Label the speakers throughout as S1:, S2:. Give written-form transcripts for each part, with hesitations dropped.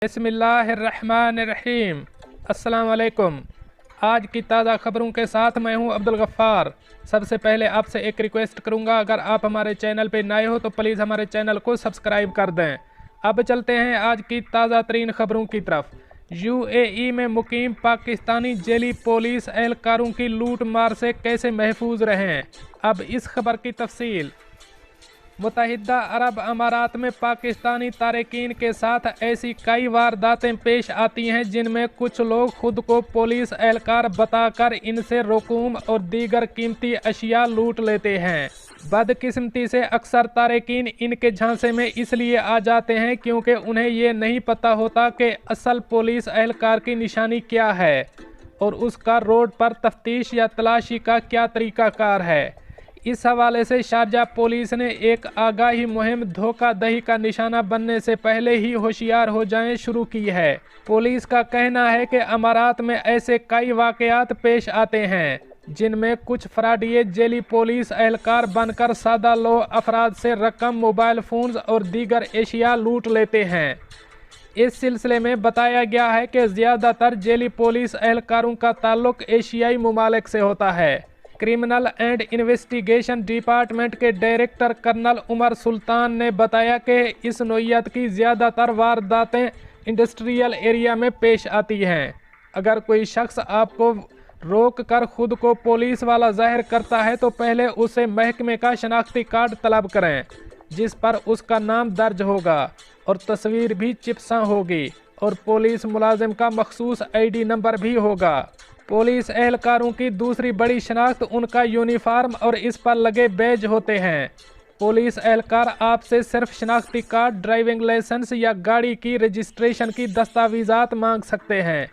S1: बिस्मिल्लाहिर्रहमानिर्रहीम। अस्सलाम वालेकुम। आज की ताज़ा खबरों के साथ मैं हूं अब्दुल गफ्फार। सबसे पहले आपसे एक रिक्वेस्ट करूंगा, अगर आप हमारे चैनल पे नए हो तो प्लीज़ हमारे चैनल को सब्सक्राइब कर दें। अब चलते हैं आज की ताज़ा तरीन खबरों की तरफ। UAE में मुकीम पाकिस्तानी जेली पुलिस एहलकारों की लूट मार से कैसे महफूज रहें, अब इस खबर की तफसील। मुत्तहिदा अरब अमारात में पाकिस्तानी तारकीन के साथ ऐसी कई वारदातें पेश आती हैं जिनमें कुछ लोग खुद को पुलिस एहलकार बताकर इनसे रकूम और दीगर कीमती अशिया लूट लेते हैं। बदकिस्मती से अक्सर तारकीन इनके झांसे में इसलिए आ जाते हैं क्योंकि उन्हें ये नहीं पता होता कि असल पुलिस एहलकार की निशानी क्या है और उसका रोड पर तफ्तीश या तलाशी का क्या तरीक़ाकार है। इस हवाले से शारजा पुलिस ने एक आगाही मुहिम धोखाधड़ी का निशाना बनने से पहले ही होशियार हो जाएं शुरू की है। पुलिस का कहना है कि अमारात में ऐसे कई वाक़यात पेश आते हैं जिनमें कुछ फ्रॉडिये जेली पुलिस एहलकार बनकर सादा लो अफराद से रकम, मोबाइल फ़ोन्स और दीगर एशिया लूट लेते हैं। इस सिलसिले में बताया गया है कि ज़्यादातर जेली पुलिस एहलकारों का ताल्लुक एशियाई ममालिक से होता है। क्रिमिनल एंड इन्वेस्टिगेशन डिपार्टमेंट के डायरेक्टर कर्नल उमर सुल्तान ने बताया कि इस नौइयत की ज़्यादातर वारदातें इंडस्ट्रियल एरिया में पेश आती हैं। अगर कोई शख्स आपको रोक कर खुद को पुलिस वाला ज़ाहिर करता है तो पहले उसे महकमे का शनाख्ती कार्ड तलब करें जिस पर उसका नाम दर्ज होगा और तस्वीर भी चिपसा होगी और पुलिस मुलाजिम का मखसूस ID नंबर भी होगा। पुलिस एहलकारों की दूसरी बड़ी शनाख्त उनका यूनिफॉर्म और इस पर लगे बैज होते हैं। पुलिस एहलकार आपसे सिर्फ शनाख्ती कार्ड, ड्राइविंग लाइसेंस या गाड़ी की रजिस्ट्रेशन की दस्तावेज़ात मांग सकते हैं।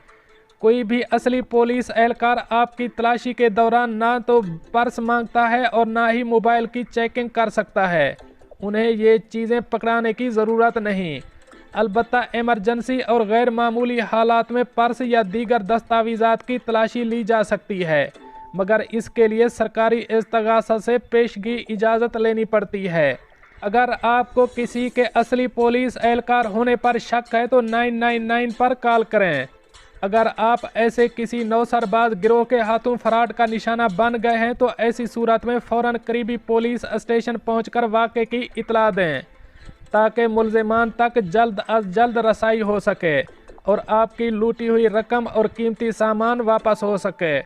S1: कोई भी असली पुलिस एहलकार आपकी तलाशी के दौरान ना तो पर्स मांगता है और ना ही मोबाइल की चेकिंग कर सकता है। उन्हें ये चीज़ें पकड़ाने की ज़रूरत नहीं। अलबत्ता इमरजेंसी और गैर मामूली हालात में पर्स या दीगर दस्तावेज़ात की तलाशी ली जा सकती है, मगर इसके लिए सरकारी इस्तगासा से पेशगी इजाज़त लेनी पड़ती है। अगर आपको किसी के असली पुलिस एहलकार होने पर शक है तो 999 पर कॉल करें। अगर आप ऐसे किसी नौसरबाज गिरोह के हाथों फराड का निशाना बन गए हैं तो ऐसी सूरत में फ़ौरन करीबी पुलिस स्टेशन पहुंचकर वाक़े की इतला दें ताकि मुल्ज़िमान तक जल्द अज जल्द रसाई हो सके और आपकी लूटी हुई रकम और कीमती सामान वापस हो सके।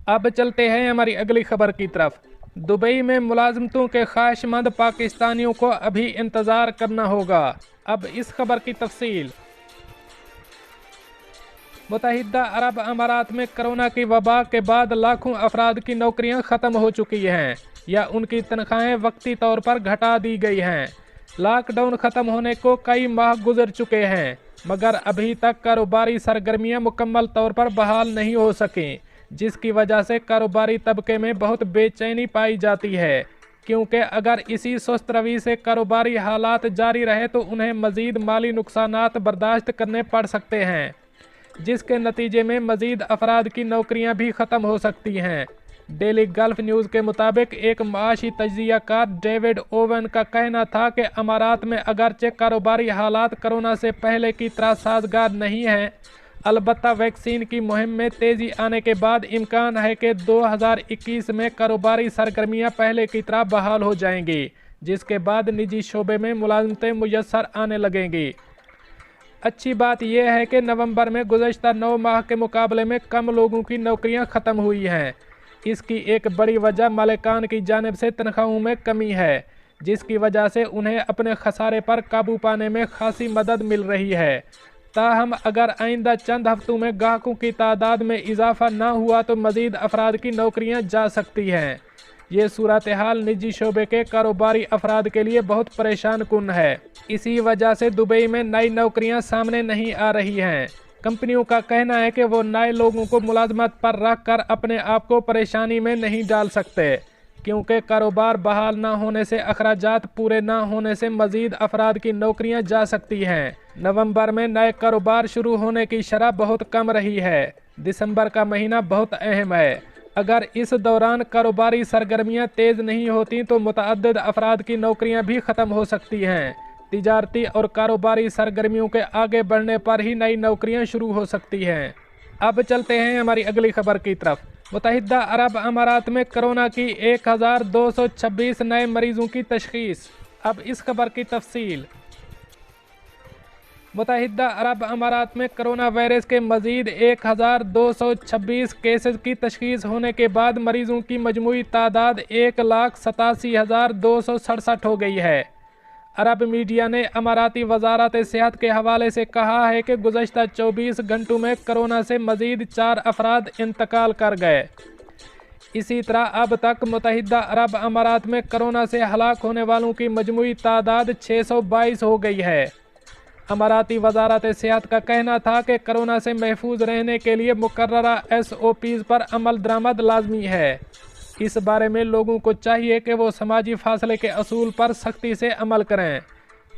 S1: अब चलते हैं हमारी अगली खबर की तरफ। दुबई में मुलाजमतों के ख्वाहिशमंद पाकिस्तानियों को अभी इंतज़ार करना होगा, अब इस खबर की तफसील। मुत्तहिदा अरब अमारात में कोरोना की वबा के बाद लाखों अफराद की नौकरियां ख़त्म हो चुकी हैं या उनकी तनख्वाहें वक्ती तौर पर घटा दी गई हैं। लॉकडाउन ख़त्म होने को कई माह गुजर चुके हैं मगर अभी तक कारोबारी सरगर्मियां मुकम्मल तौर पर बहाल नहीं हो सकें, जिसकी वजह से कारोबारी तबके में बहुत बेचैनी पाई जाती है क्योंकि अगर इसी सुस्त रवि से कारोबारी हालात जारी रहे तो उन्हें मज़ीद माली नुकसानात बर्दाश्त करने पड़ सकते हैं, जिसके नतीजे में मज़ीद अफराद की नौकरियां भी ख़त्म हो सकती हैं। डेली गल्फ न्यूज़ के मुताबिक एक माशी तज्ज़ियाकार डेविड ओवन का कहना था कि अमारात में अगरचे कारोबारी हालात कोरोना से पहले की तरह साजगार नहीं हैं, अलबत्ता वैक्सीन की मुहिम में तेज़ी आने के बाद इम्कान है कि 2021 में कारोबारी सरगर्मियां पहले की तरह बहाल हो जाएंगी, जिसके बाद निजी शोबे में मुलाजमतें मुयस्सर आने लगेंगी। अच्छी बात यह है कि नवंबर में गुज़श्ता 9 माह के मुकाबले में कम लोगों की नौकरियां ख़त्म हुई हैं। इसकी एक बड़ी वजह मालिकान की जानिब से तनख्वाहों में कमी है, जिसकी वजह से उन्हें अपने खसारे पर काबू पाने में खासी मदद मिल रही है। ताहम अगर आइंदा चंद हफ्तों में ग्राहकों की तादाद में इजाफा ना हुआ तो मज़ीद अफराद की नौकरियां जा सकती हैं। ये सूरत हाल निजी शोबे के कारोबारी अफराद के लिए बहुत परेशान कुन है। इसी वजह से दुबई में नई नौकरियां सामने नहीं आ रही हैं। कंपनियों का कहना है कि वो नए लोगों को मुलाजमत पर रख कर अपने आप को परेशानी में नहीं डाल सकते क्योंकि कारोबार बहाल ना होने से अखराजात पूरे ना होने से मज़ीद अफराद की नौकरियां जा सकती हैं। नवंबर में नए कारोबार शुरू होने की शरह बहुत कम रही है। दिसंबर का महीना बहुत अहम है। अगर इस दौरान कारोबारी सरगर्मियां तेज़ नहीं होती तो मुतअद्दिद अफराद की नौकरियां भी ख़त्म हो सकती हैं तिजारती और कारोबारी सरगर्मियों के आगे बढ़ने पर ही नई नौकरियां शुरू हो सकती हैं। अब चलते हैं हमारी अगली खबर की तरफ। मुत्तहिदा अरब अमारात में कोरोना की 1226 नए मरीजों की तशखीस। अब इस खबर की तफसील। मुत्तहिदा अरब अमारात में कोरोना वायरस के मजीद 1226 केसेस की तशखीस होने के बाद मरीजों की मजमूई तादाद 1,87,267 हो गई है। अरब मीडिया ने अमाराती वजारत सेहत के हवाले से कहा है कि गुज़श्ता 24 घंटों में कोरोना से मजीद 4 अफराद इंतकाल कर गए। इसी तरह अब तक मुत्तहिदा अरब अमारात में कोरोना से हलाक होने वालों की मजमूई तादाद 622 हो गई है। अमाराती वजारत सेहत का कहना था कि कोरोना से महफूज रहने के लिए मुकर्ररा SOPs पर अमल दरामद लाजमी है। इस बारे में लोगों को चाहिए कि वो समाजी फासले के असूल पर सख्ती से अमल करें,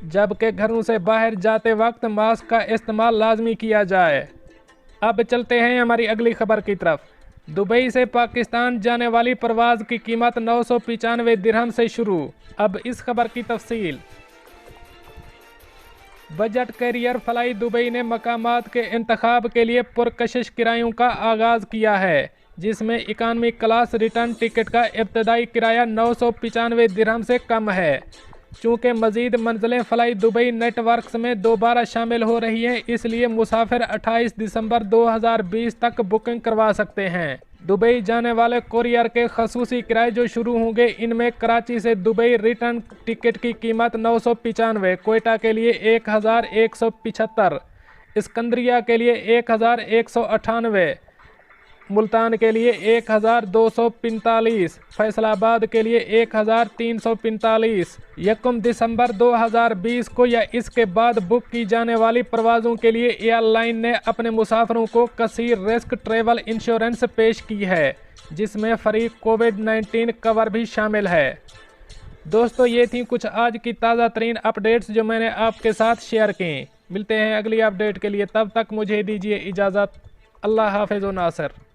S1: जबकि घरों से बाहर जाते वक्त मास्क का इस्तेमाल लाजमी किया जाए। अब चलते हैं हमारी अगली खबर की तरफ। दुबई से पाकिस्तान जाने वाली परवाज़ की कीमत 995 दिरहम से शुरू। अब इस खबर की तफसील। बजट कैरियर फ्लाई दुबई ने मकामात के इंतखाब के लिए पुरकशिश किरायों का आगाज़ किया है, जिसमें इकानमी क्लास रिटर्न टिकट का इब्तदाई किराया 995 दिरहम से कम है। चूँकि मज़ीद मंजिलें फ्लाई दुबई नेटवर्क्स में दोबारा शामिल हो रही हैं, इसलिए मुसाफिर 28 दिसंबर 2020 तक बुकिंग करवा सकते हैं। दुबई जाने वाले कोरियर के खसूसी किराए जो शुरू होंगे, इनमें कराची से दुबई रिटर्न टिकट की कीमत 995, कोयटा के लिए 1175, इस्कंदरिया के लिए 1198, मुल्तान के लिए 1245, फैसलाबाद के लिए 1345। 1 दिसंबर 2020 को या इसके बाद बुक की जाने वाली परवाज़ों के लिए एयरलाइन ने अपने मुसाफिरों को कसीर रिस्क ट्रेवल इंश्योरेंस पेश की है, जिसमें फ्री कोविड-19 कवर भी शामिल है। दोस्तों, ये थी कुछ आज की ताज़ा तरीन अपडेट्स जो मैंने आपके साथ शेयर की। मिलते हैं अगली अपडेट के लिए, तब तक मुझे दीजिए इजाज़त। अल्लाह हाफ़िज़ व नासिर।